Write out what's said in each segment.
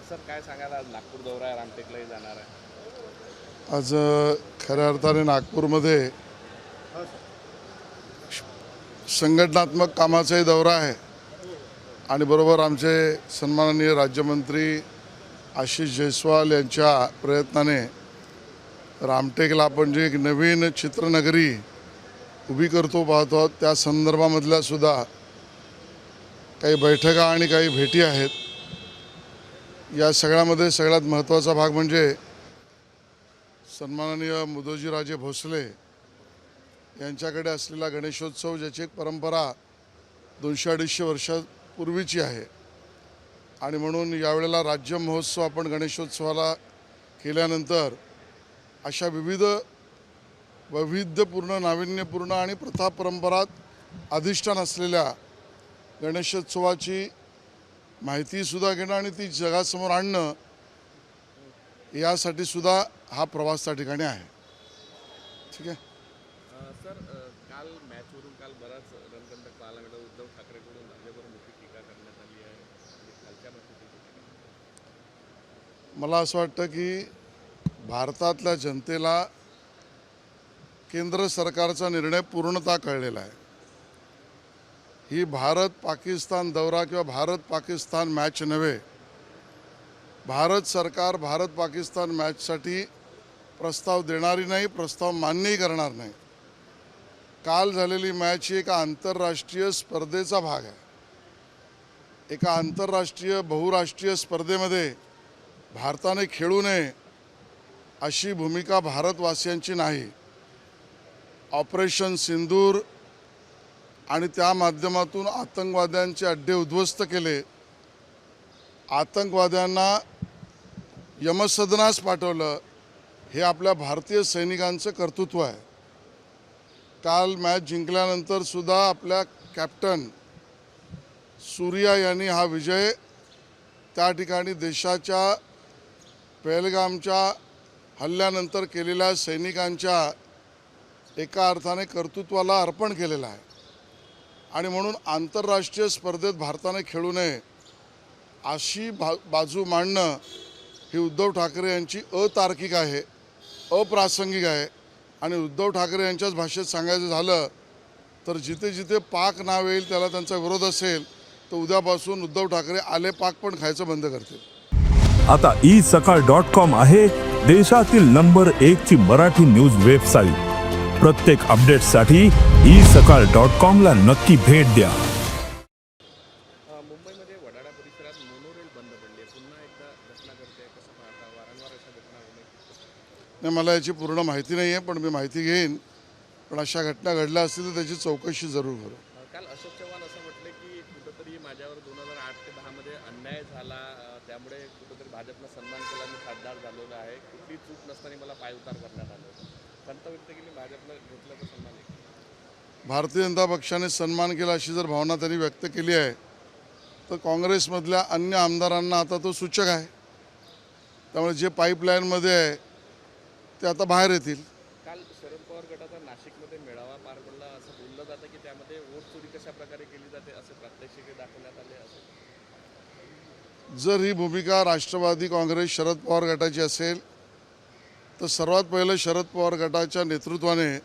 Sir काय सांगाल, आज नागपूर दौरा आहे, रामटेकलाही जाणार आहे. आज खऱ्या अर्थाने नागपूरमध्ये संघटनात्मक कामाचाही दौरा आहे आणि बरोबर आमचे सन्माननीय राज्यमंत्री आशिष जयस्वाल यांच्या प्रयत्नाने रामटेकला आपण जी एक नवीन चित्रनगरी उभी करतो पाहतो आहोत, त्या संदर्भामधल्या सुद्धा काही बैठका आणि काही भेटी आहेत. या सगळ्यामध्ये सगळ्यात महत्त्वाचा भाग म्हणजे सन्माननीय मुदोजीराजे भोसले यांच्याकडे असलेला गणेशोत्सव, ज्याची एक परंपरा 200-250 वर्षापूर्वीची आहे आणि म्हणून यावेळेला राज्य महोत्सव आपण गणेशोत्सवाला केल्यानंतर अशा विविध वैविध्यपूर्ण, नाविन्यपूर्ण आणि प्रथा परंपरात अधिष्ठान असलेल्या गणेशोत्सवाची माहितीसुद्धा घेणं आणि ती जगासमोर आणणं, यासाठी सुद्धा हा प्रवास त्या ठिकाणी आहे. ठीक आहे. सर काल मॅचवरून काल बराच रणकंटक पाहायला मिळाला. उद्धव ठाकरेकडून राज्यभर मोठी टीका करण्यात आली आहे. कालच्या मॅचची मला असं वाटतं की भारतातल्या जनतेला केंद्र सरकारचा निर्णय पूर्णतः कळलेला आहे. ही भारत पाकिस्तान दौरा किंवा भारत पाकिस्तान मॅच नव्हे. भारत सरकार भारत पाकिस्तान मॅचसाठी प्रस्ताव देणारी नाही, प्रस्ताव मान्यही करणार नाही. काल झालेली मॅच ही एका आंतरराष्ट्रीय स्पर्धेचा भाग आहे. एका आंतरराष्ट्रीय बहुराष्ट्रीय स्पर्धेमध्ये भारताने खेळू नये अशी भूमिका भारतवासियांची नाही. ऑपरेशन सिंदूर आणि त्या माध्यमातून आतंकवाद्यांचे अड्डे उद्ध्वस्त केले, आतंकवाद्यांना यमसदनास पाठवलं, हे आपल्या भारतीय सैनिकांचं कर्तृत्व आहे. काल मॅच जिंकल्यानंतर सुद्धा आपल्या कॅप्टन सूर्या यांनी हा विजय त्या ठिकाणी देशाच्या पहलगामच्या हल्ल्यानंतर केलेल्या सैनिकांच्या एका अर्थाने कर्तृत्वाला अर्पण केलेलं आहे. आणि म्हणून आंतरराष्ट्रीय स्पर्धेत भारताने खेळू नये अशी बाजू मांडणं ही उद्धव ठाकरे यांची अतार्किक आहे, अप्रासंगिक आहे. आणि उद्धव ठाकरे यांच्याच भाषेत सांगायचं झालं तर जिथे जिथे पाक नाव येईल त्याला त्यांचा विरोध असेल तर उद्यापासून उद्धव ठाकरे आले पाक पण खायचं बंद करतील. आता isakal.com आहे देशातील नंबर 1 ची मराठी न्यूज वेबसाईट. प्रत्येक अपडेटसाठी isakal.com ला नक्की भेट द्या. मुंबईमध्ये वडाळा परिसरात मोनोरेल बंद पडली आहे. पुन्हा एकदा घटना घडते. कसं पाहता? वारंवार अशा घटना होणे. नाही, मला याची पूर्ण माहिती नाही आहे, पण मी माहिती घेईन. पण अशा घटना घडल्या असतील तर त्याची चौकशी जरूर करू. काल अशोक चव्हाण असं म्हटलं की कुठंतरी माझ्यावर 2008 ते 10 मध्ये अन्याय झाला, त्यामुळे कुठंतरी भाजपनं सन्मान केला, मी खासदार झालेलो आहे, कुठली चूक नसताना मला पायउतार करण्यात आलं. खंत व्यक्त केली, भाजपनं घेतलं तर सन्मान आहे. भारतीय जनता पक्षाने सन्मान केला अशी जर भावना त्यांनी व्यक्त केली आहे तर काँग्रेसमधल्या अन्य आमदारांना आता तो सूचक आहे. त्यामुळे जे पाईपलाईनमध्ये आहे ते आता बाहेर येतील. काल शरद पवार गटाचा नाशिकमध्ये मेळावा पार पडला. असं बोललं जातं की त्यामध्ये वोट चोरी कशा प्रकारे केली जाते असे प्रात्यक्षिके दाखवण्यात आले. असे जर ही भूमिका राष्ट्रवादी काँग्रेस शरद पवार गटाची असेल तर सर्वात पहिलं शरद पवार गटाच्या नेतृत्वाने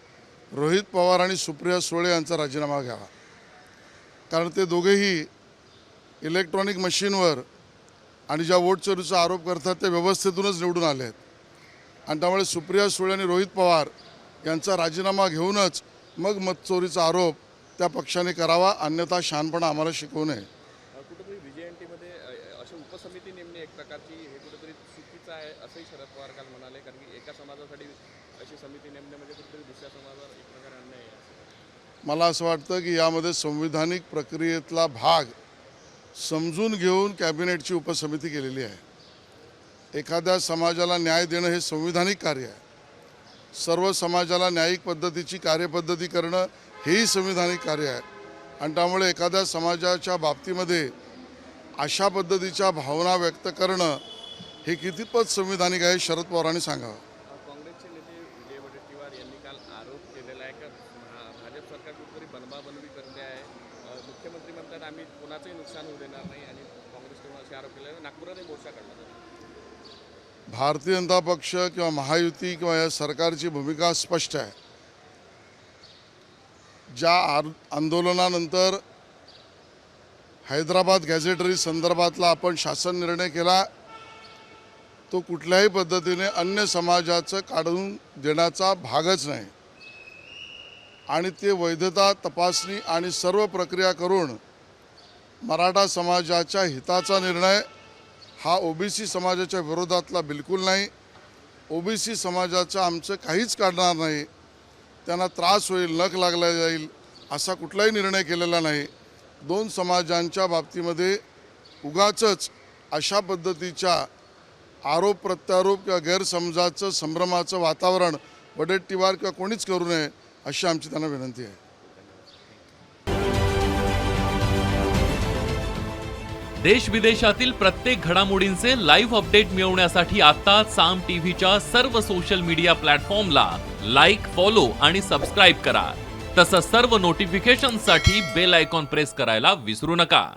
रोहित पवार आणि सुप्रिया सुळे यांचा राजीनामा घ्यावा. कारण ते दोघेही इलेक्ट्रॉनिक मशीनवर आणि ज्या वोट चोरीचा आरोप करतात ते व्यवस्थेतूनच निवडून आले आहेत. आणि त्यामुळे सुप्रिया सुळे आणि रोहित पवार यांचा राजीनामा घेऊनच मग मतचोरीचा आरोप त्या पक्षाने करावा, अन्यथा शहाणपणा आम्हाला शिकवू नये. कुठेतरी VJNTमध्ये अशी उपसमिती नेमणे एक प्रकारची हे कुठेतरी चुकीचं आहे असंही शरद पवार काल म्हणाले. कारण की एका समाजासाठी अशी समिती नेमणे म्हणजे कुठेतरी दुसऱ्या समाजावर एक प्रकारे अन्याय आहे. मला असं वाटतं की यामध्ये संविधानिक प्रक्रियेतला भाग समजून घेऊन कॅबिनेटची उपसमिती केलेली आहे. एखाद्या समाजाला न्याय देणं हे संविधानिक कार्य आहे. सर्व समाजाला न्यायिक पद्धतीची कार्यपद्धती करणं हेही संविधानिक कार्य आहे. आणि त्यामुळे एखाद्या समाजाच्या बाबतीमध्ये अशा पद्धतीच्या भावना व्यक्त करणं हे कितीपत संविधानिक आहे शरद पवारांनी सांगावं. काँग्रेसचे नेते विजय वडेट्टीवार यांनी काल आरोप केलेला आहे की भाजप सरकार कुठेतरी बनवाबनवी करते आहे. मुख्यमंत्री म्हणतात आम्ही कोणाचंही नुकसान होऊ देणार नाही आणि काँग्रेसकडून असे आरोप केला आहे. नागपुराने मोर्चा काढला जातो. भारतीय जनता पक्ष किंवा महायुती किंवा या सरकारची भूमिका स्पष्ट आहे. ज्या आंदोलनानंतर हैदराबाद गॅझेटरी संदर्भातला आपण शासन निर्णय केला तो कुठल्याही पद्धतीने अन्य समाजाचं काढून देण्याचा भागच नाही आणि ते वैधता तपासणी आणि सर्व प्रक्रिया करून मराठा समाजाच्या हिताचा निर्णय हा ओबीसी समाजाच्या विरोधातला बिलकुल नाही. ओबीसी समाजाचं आमचं काहीच काढणार नाही, त्यांना त्रास होईल, नख लागला जाईल असा कुठलाही निर्णय केलेला नाही. दोन समाजांच्या बाबतीमध्ये उगाचच अशा पद्धतीच्या आरोप प्रत्यारोप किंवा गैरसमजाचं संभ्रमाचं वातावरण वडेट्टीवार किंवा कोणीच करू नये अशी आमची त्यांना विनंती आहे. देश विदेशातील प्रत्येक घडामोडींचे लाईव्ह अपडेट मिळवण्यासाठी आता साम टीव्हीच्या सर्व सोशल मीडिया प्लॅटफॉर्मला लाईक, फॉलो आणि सबस्क्राईब करा. तसंच सर्व नोटिफिकेशनसाठी बेल आयकॉन प्रेस करायला विसरू नका.